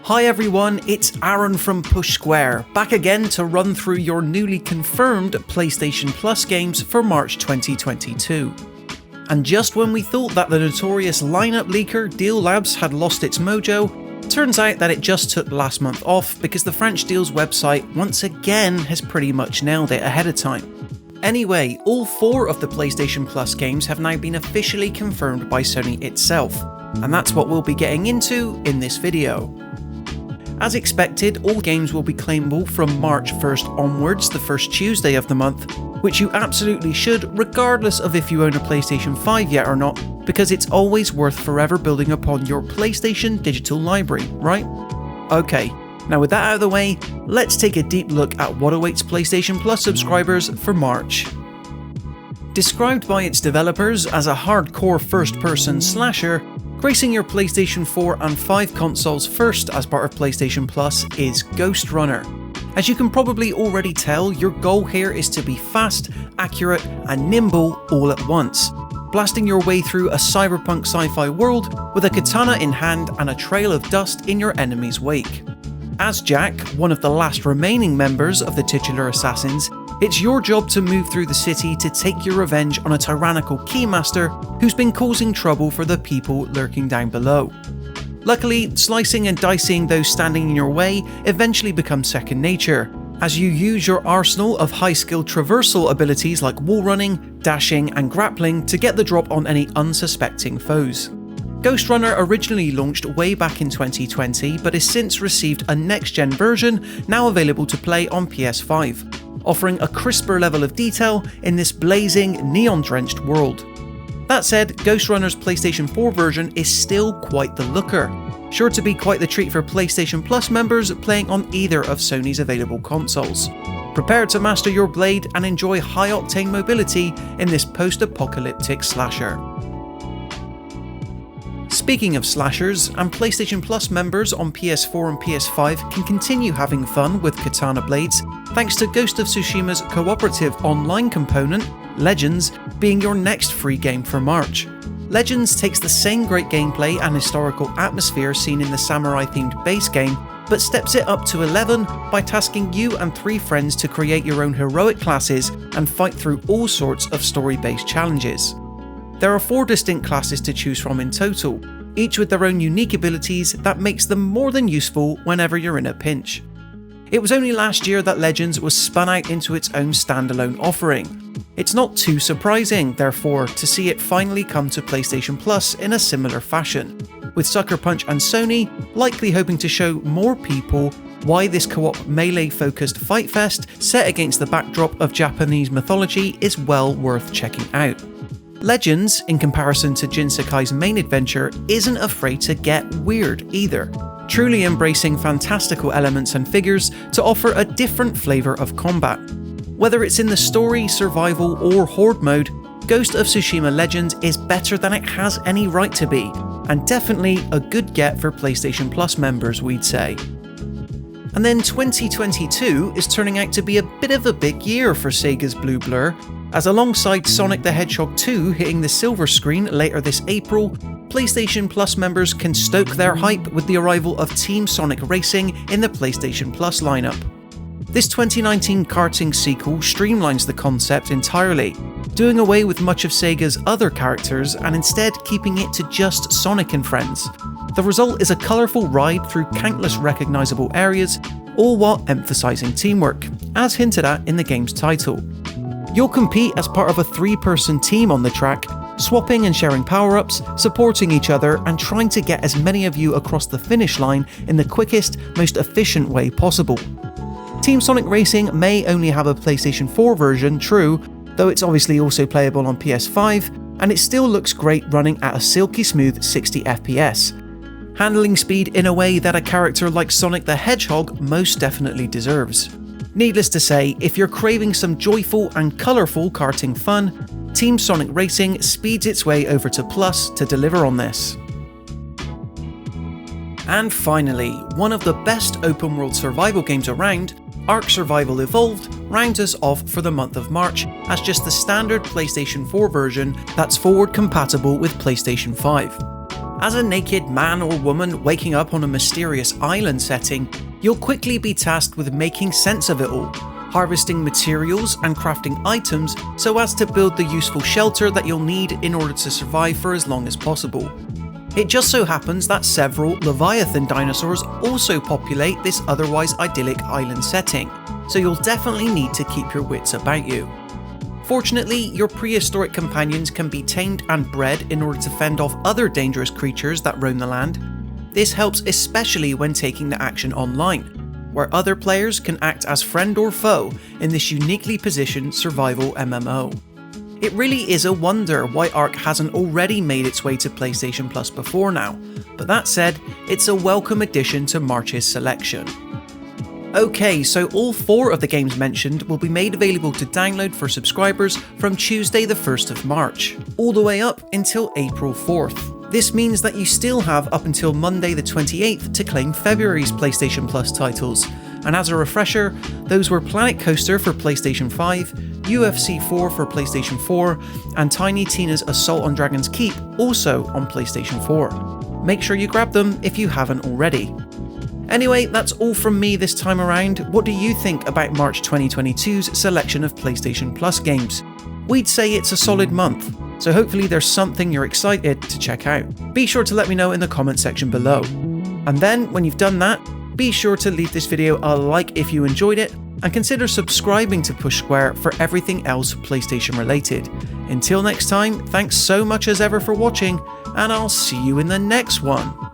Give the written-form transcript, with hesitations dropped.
Hi everyone, it's Aaron from Push Square, back again to run through your newly confirmed PlayStation Plus games for March 2022. And just when we thought that the notorious lineup leaker Deal Labs had lost its mojo, turns out that it just took last month off because the French Deals website once again has pretty much nailed it ahead of time. Anyway, all 4 of the PlayStation Plus games have now been officially confirmed by Sony itself, and that's what we'll be getting into in this video. As expected, all games will be claimable from March 1st onwards, the first Tuesday of the month, which you absolutely should regardless of if you own a PlayStation 5 yet or not, because it's always worth forever building upon your PlayStation digital library, right? Okay, now with that out of the way, let's take a deep look at what awaits PlayStation Plus subscribers for March. Described by its developers as a hardcore first-person slasher, gracing your PlayStation 4 and 5 consoles first as part of PlayStation Plus is Ghostrunner. As you can probably already tell, your goal here is to be fast, accurate, and nimble all at once, blasting your way through a cyberpunk sci-fi world with a katana in hand and a trail of dust in your enemy's wake. As Jack, one of the last remaining members of the titular assassins, it's your job to move through the city to take your revenge on a tyrannical keymaster who's been causing trouble for the people lurking down below. Luckily, slicing and dicing those standing in your way eventually becomes second nature, as you use your arsenal of high-skill traversal abilities like wall running, dashing, and grappling to get the drop on any unsuspecting foes. Ghostrunner originally launched way back in 2020, but has since received a next-gen version now available to play on PS5, offering a crisper level of detail in this blazing, neon-drenched world. That said, Ghostrunner's PlayStation 4 version is still quite the looker, sure to be quite the treat for PlayStation Plus members playing on either of Sony's available consoles. Prepare to master your blade and enjoy high-octane mobility in this post-apocalyptic slasher. Speaking of slashers, and PlayStation Plus members on PS4 and PS5 can continue having fun with katana blades thanks to Ghost of Tsushima's cooperative online component, Legends, being your next free game for March. Legends takes the same great gameplay and historical atmosphere seen in the samurai-themed base game, but steps it up to 11 by tasking you and 3 friends to create your own heroic classes and fight through all sorts of story-based challenges. There are 4 distinct classes to choose from in total, each with their own unique abilities that makes them more than useful whenever you're in a pinch. It was only last year that Legends was spun out into its own standalone offering. It's not too surprising, therefore, to see it finally come to PlayStation Plus in a similar fashion, with Sucker Punch and Sony likely hoping to show more people why this co-op melee-focused fight fest set against the backdrop of Japanese mythology is well worth checking out. Legends, in comparison to Jin Sakai's main adventure, isn't afraid to get weird either, truly embracing fantastical elements and figures to offer a different flavour of combat. Whether it's in the story, survival, or horde mode, Ghost of Tsushima Legends is better than it has any right to be, and definitely a good get for PlayStation Plus members, we'd say. And then 2022 is turning out to be a bit of a big year for Sega's Blue Blur, as alongside Sonic the Hedgehog 2 hitting the silver screen later this April, PlayStation Plus members can stoke their hype with the arrival of Team Sonic Racing in the PlayStation Plus lineup. This 2019 karting sequel streamlines the concept entirely, doing away with much of Sega's other characters and instead keeping it to just Sonic and friends. The result is a colourful ride through countless recognisable areas, all while emphasising teamwork, as hinted at in the game's title. You'll compete as part of a 3-person team on the track, swapping and sharing power-ups, supporting each other, and trying to get as many of you across the finish line in the quickest, most efficient way possible. Team Sonic Racing may only have a PlayStation 4 version, true, though it's obviously also playable on PS5, and it still looks great running at a silky smooth 60 FPS, handling speed in a way that a character like Sonic the Hedgehog most definitely deserves. Needless to say, if you're craving some joyful and colourful karting fun, Team Sonic Racing speeds its way over to Plus to deliver on this. And finally, one of the best open world survival games around, Ark Survival Evolved, rounds us off for the month of March as just the standard PlayStation 4 version that's forward compatible with PlayStation 5. As a naked man or woman waking up on a mysterious island setting, you'll quickly be tasked with making sense of it all, harvesting materials and crafting items so as to build the useful shelter that you'll need in order to survive for as long as possible. It just so happens that several Leviathan dinosaurs also populate this otherwise idyllic island setting, so you'll definitely need to keep your wits about you. Fortunately, your prehistoric companions can be tamed and bred in order to fend off other dangerous creatures that roam the land. This helps especially when taking the action online, where other players can act as friend or foe in this uniquely positioned survival MMO. It really is a wonder why Ark hasn't already made its way to PlayStation Plus before now, but that said, it's a welcome addition to March's selection. Okay, so all 4 of the games mentioned will be made available to download for subscribers from Tuesday the 1st of March, all the way up until April 4th. This means that you still have up until Monday the 28th to claim February's PlayStation Plus titles, and as a refresher, those were Planet Coaster for PlayStation 5, UFC 4 for PlayStation 4, and Tiny Tina's Assault on Dragon's Keep, also on PlayStation 4. Make sure you grab them if you haven't already. Anyway, that's all from me this time around. What do you think about March 2022's selection of PlayStation Plus games? We'd say it's a solid month, so hopefully there's something you're excited to check out. Be sure to let me know in the comment section below. And then, when you've done that, be sure to leave this video a like if you enjoyed it, and consider subscribing to Push Square for everything else PlayStation related. Until next time, thanks so much as ever for watching, and I'll see you in the next one.